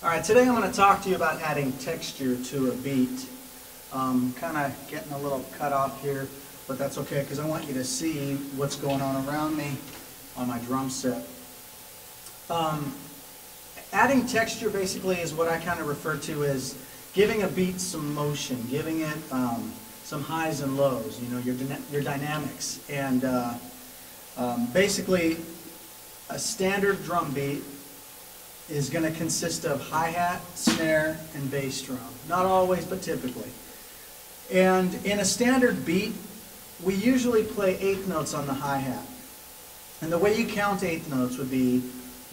Alright, today I'm going to talk to you about adding texture to a beat. Kind of getting a little cut off here, but that's okay because I want you to see what's going on around me on my drum set. Adding texture basically is what I kind of refer to as giving a beat some motion, giving it some highs and lows, you know, your dynamics. And basically a standard drum beat is going to consist of hi-hat, snare, and bass drum. Not always, but typically. And in a standard beat, we usually play eighth notes on the hi-hat. And the way you count eighth notes would be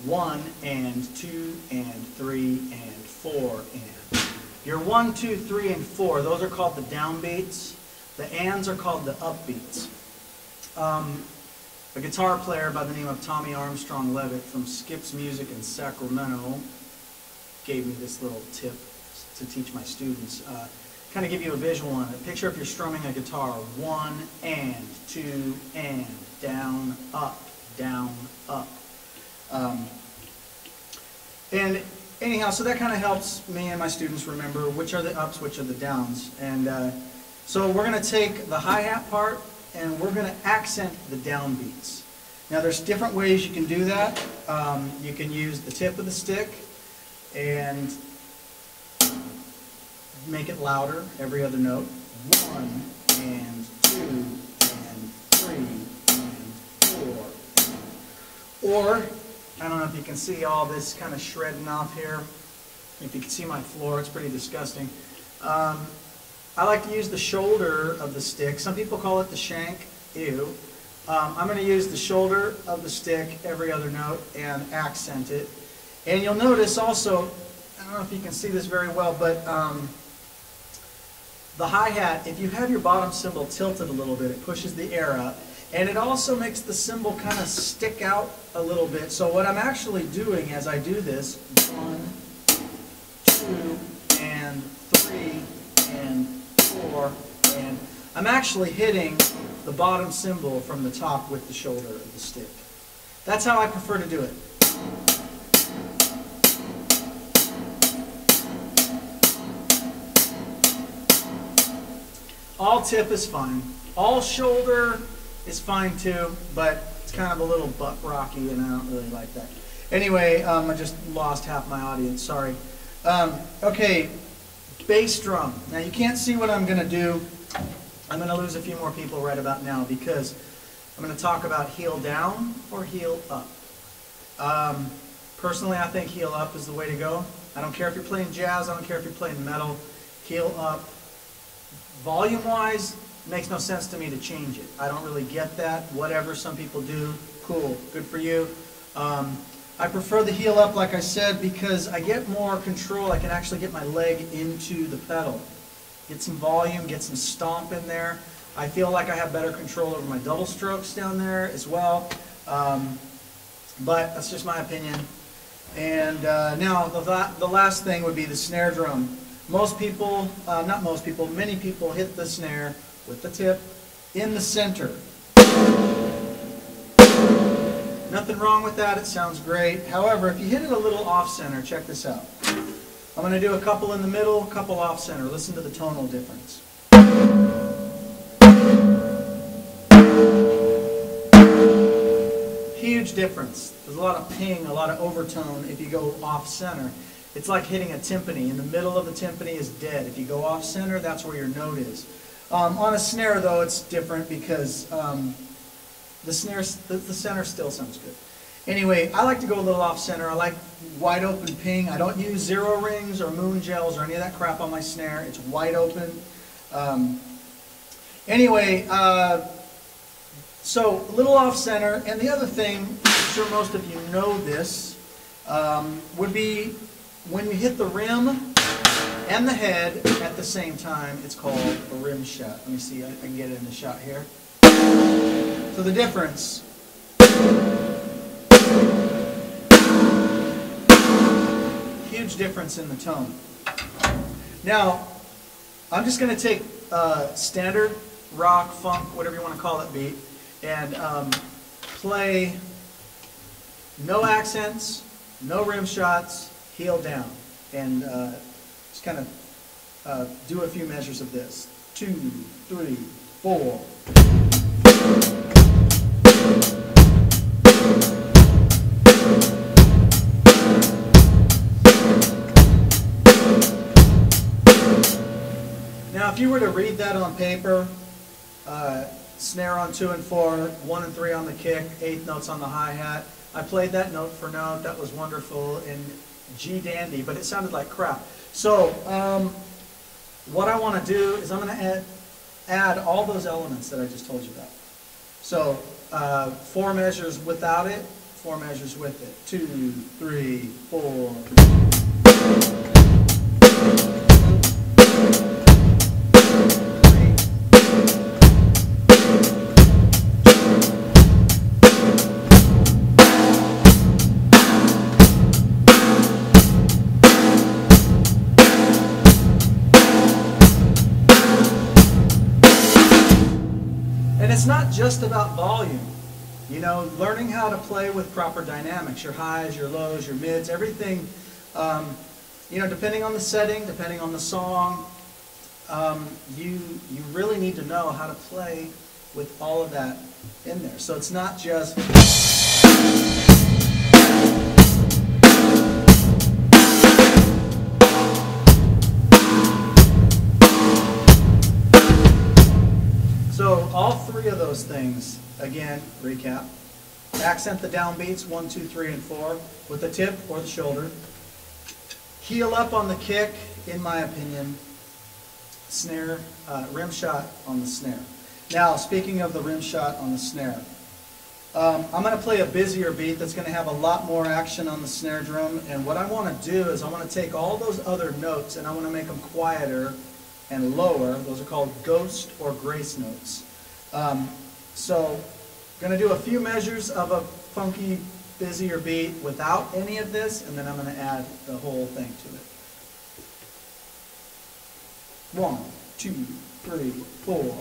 1 and 2 and 3 and 4 and. Your 1, 2, 3, and 4, those are called the downbeats. The ands are called the upbeats. A guitar player by the name of Tommy Armstrong Levitt from Skips Music in Sacramento gave me this little tip to teach my students. Kind of give you a visual on it. Picture if you're strumming a guitar, 1 and 2 and, down, up, down, up. And anyhow, so that kind of helps me and my students remember which are the ups, which are the downs. And so we're going to take the hi-hat part and we're going to accent the downbeats. Now there's different ways you can do that. You can use the tip of the stick and make it louder, every other note. 1 and 2 and 3 and 4. Or, I don't know if you can see all this kind of shredding off here. If you can see my floor, it's pretty disgusting. I like to use the shoulder of the stick. Some people call it the shank. Ew. I'm going to use the shoulder of the stick every other note and accent it. And you'll notice also, I don't know if you can see this very well, but the hi-hat, if you have your bottom cymbal tilted a little bit, it pushes the air up. And it also makes the cymbal kind of stick out a little bit. So what I'm actually doing as I do this, 1, 2, and 3, and 4, and I'm actually hitting the bottom cymbal from the top with the shoulder of the stick. That's how I prefer to do it. All tip is fine. All shoulder is fine too, but it's kind of a little butt rocky and I don't really like that. Anyway, I just lost half my audience, sorry. Okay, bass drum. Now you can't see what I'm going to do. I'm going to lose a few more people right about now because I'm going to talk about heel down or heel up. Personally, I think heel up is the way to go. I don't care if you're playing jazz, I don't care if you're playing metal. Heel up. Volume-wise, it makes no sense to me to change it. I don't really get that. Whatever some people do, cool, good for you. I prefer the heel up, like I said, because I get more control. I can actually get my leg into the pedal. Get some volume, get some stomp in there. I feel like I have better control over my double strokes down there as well. But that's just my opinion. And now the last thing would be the snare drum. Most people, not most people, many people hit the snare with the tip in the center. Nothing wrong with that, it sounds great. However, if you hit it a little off-center, check this out. I'm going to do a couple in the middle, a couple off-center. Listen to the tonal difference. Huge difference. There's a lot of ping, a lot of overtone if you go off-center. It's like hitting a timpani. In the middle of the timpani is dead. If you go off-center, that's where your note is. On a snare, though, it's different because the center still sounds good. Anyway, I like to go a little off-center. I like wide open ping. I don't use zero rings or moon gels or any of that crap on my snare. It's wide open. Anyway, so a little off-center. And the other thing, I'm sure most of you know this, would be when you hit the rim and the head at the same time, it's called a rim shot. Let me see, I can get it in the shot here. So the difference. Huge difference in the tone. Now, I'm just going to take standard rock, funk, whatever you want to call it beat, and play no accents, no rim shots, heel down. and just kind of do a few measures of this. 2, 3, 4. Now, if you were to read that on paper, snare on 2 and 4, 1 and 3 on the kick, 8th notes on the hi-hat. I played that note for note. That was wonderful in G dandy, but it sounded like crap. So what I want to do is I'm going to add all those elements that I just told you about. So 4 measures without it, 4 measures with it. 2, 3, 4. It's not just about volume. You know, learning how to play with proper dynamics, your highs, your lows, your mids, everything, you know, depending on the setting, depending on the song, you really need to know how to play with all of that in there. So it's not just... So all 3 of those things, again, recap. Accent the downbeats, 1, 2, 3, and 4, with the tip or the shoulder. Heel up on the kick, in my opinion. Snare, rim shot on the snare. Now, speaking of the rim shot on the snare, I'm going to play a busier beat that's going to have a lot more action on the snare drum. And what I want to do is I want to take all those other notes and I want to make them quieter and lower. Those are called ghost or grace notes. So I'm going to do a few measures of a funky, busier beat without any of this, and then I'm going to add the whole thing to it. 1, 2, 3, 4.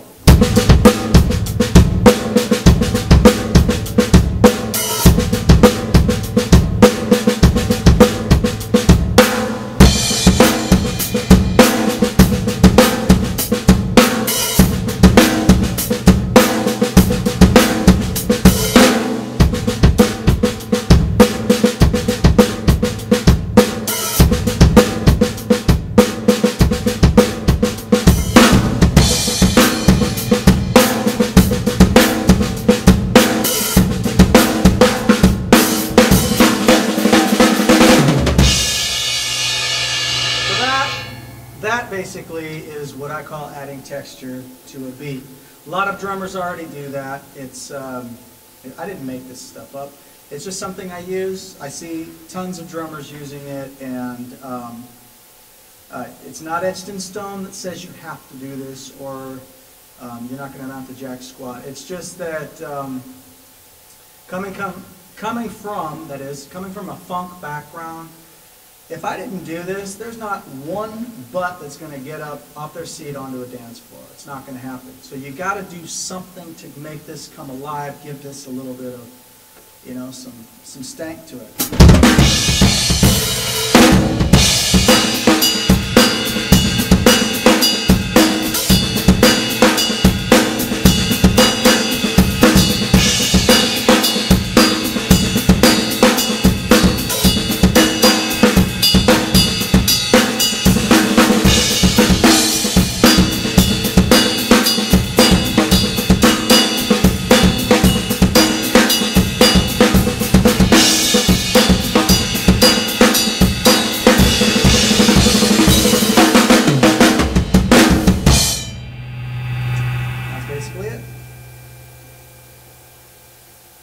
That basically is what I call adding texture to a beat. A lot of drummers already do that. It's I didn't make this stuff up. It's just something I use. I see tons of drummers using it, and it's not etched in stone that says you have to do this or you're not going to amount to jack squat. It's just that coming from a funk background, if I didn't do this, there's not one butt that's going to get up off their seat onto a dance floor. It's not going to happen. So you got to do something to make this come alive, give this a little bit of, you know, some stank to it.